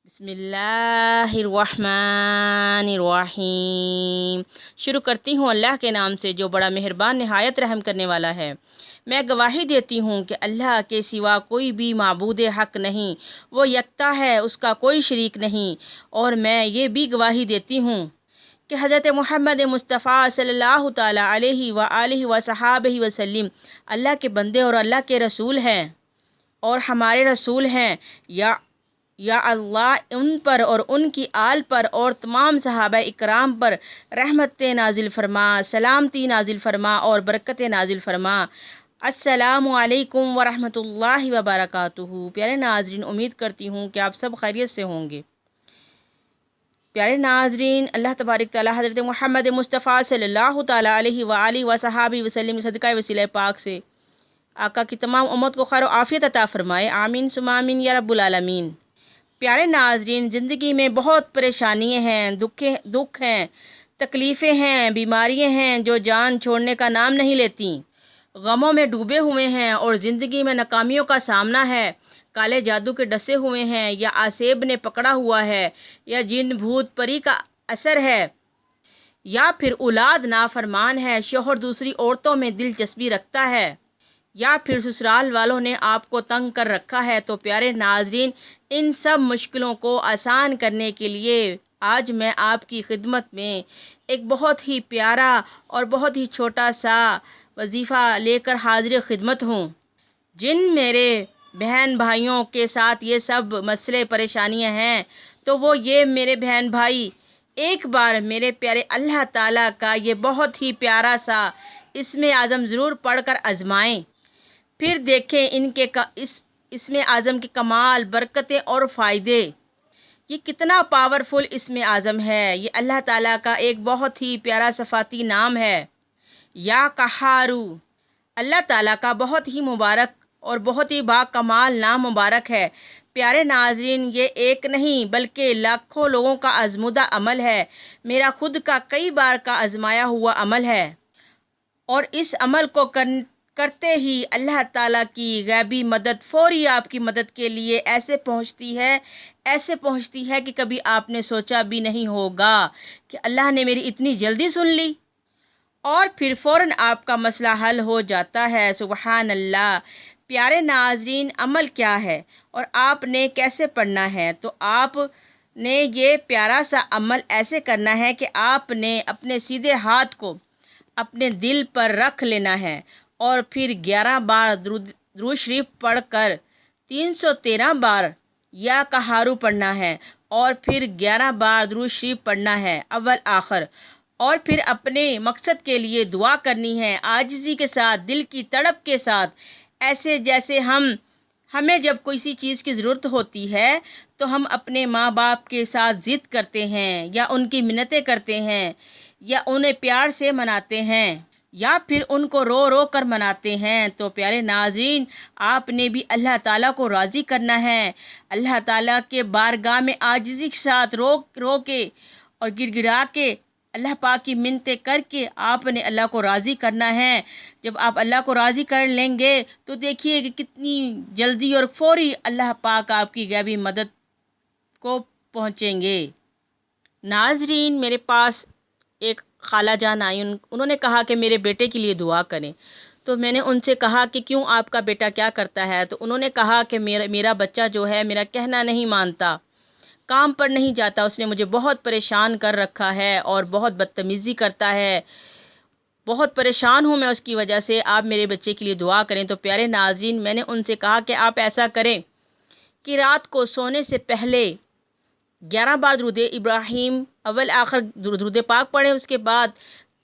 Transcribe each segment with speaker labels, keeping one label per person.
Speaker 1: بسم اللہ الرحمن الرحیم۔ شروع کرتی ہوں اللہ کے نام سے جو بڑا مہربان نہایت رحم کرنے والا ہے۔ میں گواہی دیتی ہوں کہ اللہ کے سوا کوئی بھی معبود حق نہیں، وہ یکتا ہے، اس کا کوئی شریک نہیں۔ اور میں یہ بھی گواہی دیتی ہوں کہ حضرت محمد مصطفیٰ صلی اللہ تعالیٰ علیہ وآلہ وصحابہ وسلم اللہ کے بندے اور اللہ کے رسول ہیں اور ہمارے رسول ہیں۔ یا اللہ ان پر اور ان کی آل پر اور تمام صحابہ اکرام پر رحمت نازل فرما، سلامتی نازل فرما اور برکت نازل فرما۔ السلام علیکم ورحمۃ اللہ وبرکاتہ۔ پیارے ناظرین، امید کرتی ہوں کہ آپ سب خیریت سے ہوں گے۔ پیارے ناظرین، اللہ تبارک تعالیٰ حضرت محمد مصطفیٰ صلی اللہ تعالیٰ علیہ وآلہ وصحابہ وسلم صدقہ وسیلہ پاک سے آقا کی تمام امت کو خیر و عافیت عطا فرمائے، آمین ثم آمین یا رب العالمین۔ پیارے ناظرین، زندگی میں بہت پریشانیاں ہیں، دکھ ہیں، تکلیفیں ہیں، بیماریاں ہیں جو جان چھوڑنے کا نام نہیں لیتیں۔ غموں میں ڈوبے ہوئے ہیں اور زندگی میں ناکامیوں کا سامنا ہے۔ کالے جادو کے ڈسے ہوئے ہیں، یا آسیب نے پکڑا ہوا ہے، یا جن بھوت پری کا اثر ہے، یا پھر اولاد نافرمان ہے، شوہر دوسری عورتوں میں دلچسپی رکھتا ہے، یا پھر سسرال والوں نے آپ کو تنگ کر رکھا ہے۔ تو پیارے ناظرین، ان سب مشکلوں کو آسان کرنے کے لیے آج میں آپ کی خدمت میں ایک بہت ہی پیارا اور بہت ہی چھوٹا سا وظیفہ لے کر حاضر خدمت ہوں۔ جن میرے بہن بھائیوں کے ساتھ یہ سب مسئلے پریشانیاں ہیں، تو وہ یہ میرے بہن بھائی ایک بار میرے پیارے اللہ تعالیٰ کا یہ بہت ہی پیارا سا اسم اعظم ضرور پڑھ کر آزمائیں، پھر دیکھیں ان کے اس اسم اعظم کے کمال، برکتیں اور فائدے۔ یہ کتنا پاورفل اسم اعظم ہے۔ یہ اللہ تعالیٰ کا ایک بہت ہی پیارا صفاتی نام ہے، یا قہارو۔ اللہ تعالیٰ کا بہت ہی مبارک اور بہت ہی با کمال نام مبارک ہے۔ پیارے ناظرین، یہ ایک نہیں بلکہ لاکھوں لوگوں کا آزمودہ عمل ہے، میرا خود کا کئی بار کا آزمایا ہوا عمل ہے، اور اس عمل کو کرتے ہی اللہ تعالیٰ کی غیبی مدد فوری آپ کی مدد کے لیے ایسے پہنچتی ہے کہ کبھی آپ نے سوچا بھی نہیں ہوگا کہ اللہ نے میری اتنی جلدی سن لی، اور پھر فوراً آپ کا مسئلہ حل ہو جاتا ہے۔ سبحان اللہ۔ پیارے ناظرین، عمل کیا ہے اور آپ نے کیسے پڑھنا ہے؟ تو آپ نے یہ پیارا سا عمل ایسے کرنا ہے کہ آپ نے اپنے سیدھے ہاتھ کو اپنے دل پر رکھ لینا ہے، اور پھر 11 بار درود شریف پڑھ کر 313 بار یا قہارو پڑھنا ہے، اور پھر 11 بار درود شریف پڑھنا ہے اول آخر، اور پھر اپنے مقصد کے لیے دعا کرنی ہے عاجزی کے ساتھ، دل کی تڑپ کے ساتھ، ایسے جیسے ہمیں جب کسی چیز کی ضرورت ہوتی ہے تو ہم اپنے ماں باپ کے ساتھ ضد کرتے ہیں، یا ان کی منتیں کرتے ہیں، یا انہیں پیار سے مناتے ہیں، یا پھر ان کو رو رو کر مناتے ہیں۔ تو پیارے ناظرین، آپ نے بھی اللہ تعالیٰ کو راضی کرنا ہے۔ اللہ تعالیٰ کے بارگاہ میں عاجزی کے ساتھ رو کے اور گڑ گڑا کے اللہ پاک کی منتیں کر کے آپ نے اللہ کو راضی کرنا ہے۔ جب آپ اللہ کو راضی کر لیں گے تو دیکھیے کہ کتنی جلدی اور فوری اللہ پاک آپ کی غیبی مدد کو پہنچیں گے۔ ناظرین، میرے پاس ایک خالہ جان آئی، انہوں نے کہا کہ میرے بیٹے کے لیے دعا کریں۔ تو میں نے ان سے کہا کہ کیوں، آپ کا بیٹا کیا کرتا ہے؟ تو انہوں نے کہا کہ میرا بچہ جو ہے میرا کہنا نہیں مانتا، کام پر نہیں جاتا، اس نے مجھے بہت پریشان کر رکھا ہے اور بہت بدتمیزی کرتا ہے، بہت پریشان ہوں میں اس کی وجہ سے، آپ میرے بچے کے لیے دعا کریں۔ تو پیارے ناظرین، میں نے ان سے کہا کہ آپ ایسا کریں کہ رات کو سونے سے پہلے 11 بار درود ابراہیم اول آخر درود پاک پڑھیں، اس کے بعد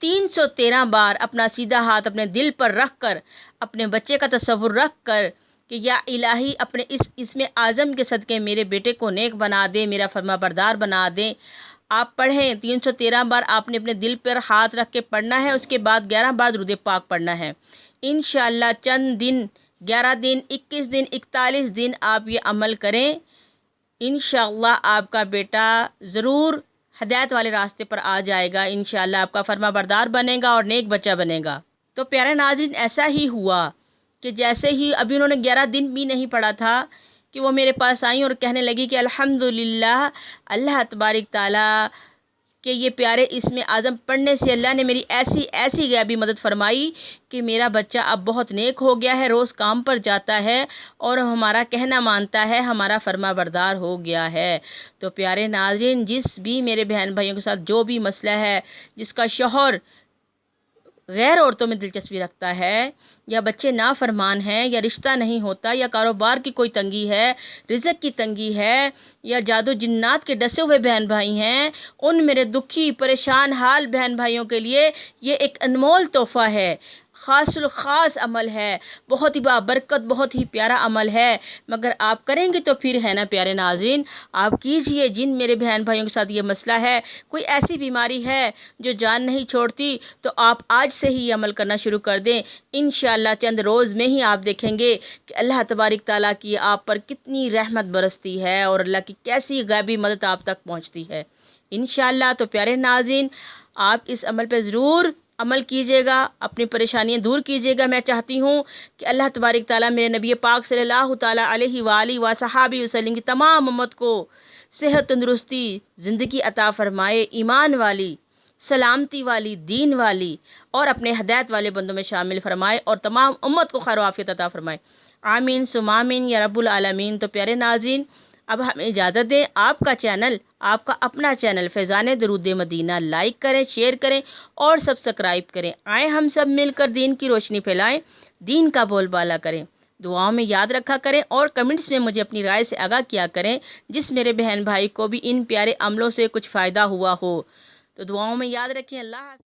Speaker 1: 313 بار اپنا سیدھا ہاتھ اپنے دل پر رکھ کر اپنے بچے کا تصور رکھ کر کہ یا الہی اپنے اس اسم اعظم کے صدقے میرے بیٹے کو نیک بنا دے، میرا فرما بردار بنا دے۔ آپ پڑھیں، 313 بار آپ نے اپنے دل پر ہاتھ رکھ کے پڑھنا ہے، اس کے بعد 11 بار درود پاک پڑھنا ہے۔ انشاءاللہ چند دن، 11 دن، 21 دن، 41 دن آپ یہ عمل کریں، انشاءاللہ آپ کا بیٹا ضرور ہدایت والے راستے پر آ جائے گا، انشاءاللہ آپ کا فرما بردار بنے گا اور نیک بچہ بنے گا۔ تو پیارے ناظرین، ایسا ہی ہوا کہ جیسے ہی ابھی انہوں نے 11 دن بھی نہیں پڑھا تھا کہ وہ میرے پاس آئیں اور کہنے لگی کہ الحمدللہ، اللہ تبارک تعالیٰ کہ یہ پیارے اسم اعظم پڑھنے سے اللہ نے میری ایسی غیبی مدد فرمائی کہ میرا بچہ اب بہت نیک ہو گیا ہے، روز کام پر جاتا ہے اور ہمارا کہنا مانتا ہے، ہمارا فرما بردار ہو گیا ہے۔ تو پیارے ناظرین، جس بھی میرے بہن بھائیوں کے ساتھ جو بھی مسئلہ ہے، جس کا شوہر غیر عورتوں میں دلچسپی رکھتا ہے، یا بچے نافرمان ہیں، یا رشتہ نہیں ہوتا، یا کاروبار کی کوئی تنگی ہے، رزق کی تنگی ہے، یا جادو جنات کے ڈسے ہوئے بہن بھائی ہیں، ان میرے دکھی پریشان حال بہن بھائیوں کے لیے یہ ایک انمول تحفہ ہے، خاص الخاص عمل ہے، بہت ہی بابرکت، بہت ہی پیارا عمل ہے، مگر آپ کریں گے تو پھر ہے نا پیارے ناظرین، آپ کیجئے۔ جن میرے بہن بھائیوں کے ساتھ یہ مسئلہ ہے، کوئی ایسی بیماری ہے جو جان نہیں چھوڑتی، تو آپ آج سے ہی یہ عمل کرنا شروع کر دیں۔ انشاءاللہ چند روز میں ہی آپ دیکھیں گے کہ اللہ تبارک تعالیٰ کی آپ پر کتنی رحمت برستی ہے اور اللہ کی کیسی غیبی مدد آپ تک پہنچتی ہے انشاءاللہ۔ تو پیارے ناظرین، آپ اس عمل پہ ضرور عمل کیجیے گا، اپنی پریشانیاں دور کیجیے گا۔ میں چاہتی ہوں کہ اللہ تبارک تعالیٰ میرے نبی پاک صلی اللہ تعالیٰ علیہ وآلہ وصحابہ وسلم کی تمام امت کو صحت، تندرستی، زندگی عطا فرمائے، ایمان والی، سلامتی والی، دین والی اور اپنے ہدایت والے بندوں میں شامل فرمائے، اور تمام امت کو خیر و عافیت عطا فرمائے۔ آمین ثم آمین یا رب العالمین۔ تو پیارے ناظرین، اب ہمیں اجازت دیں۔ آپ کا چینل، آپ کا اپنا چینل فیضان درود مدینہ لائک کریں، شیئر کریں اور سبسکرائب کریں۔ آئیں ہم سب مل کر دین کی روشنی پھیلائیں، دین کا بول بالا کریں۔ دعاؤں میں یاد رکھا کریں اور کمنٹس میں مجھے اپنی رائے سے آگاہ کیا کریں، جس میرے بہن بھائی کو بھی ان پیارے عملوں سے کچھ فائدہ ہوا ہو۔ تو دعاؤں میں یاد رکھیں۔ اللہ حافظ۔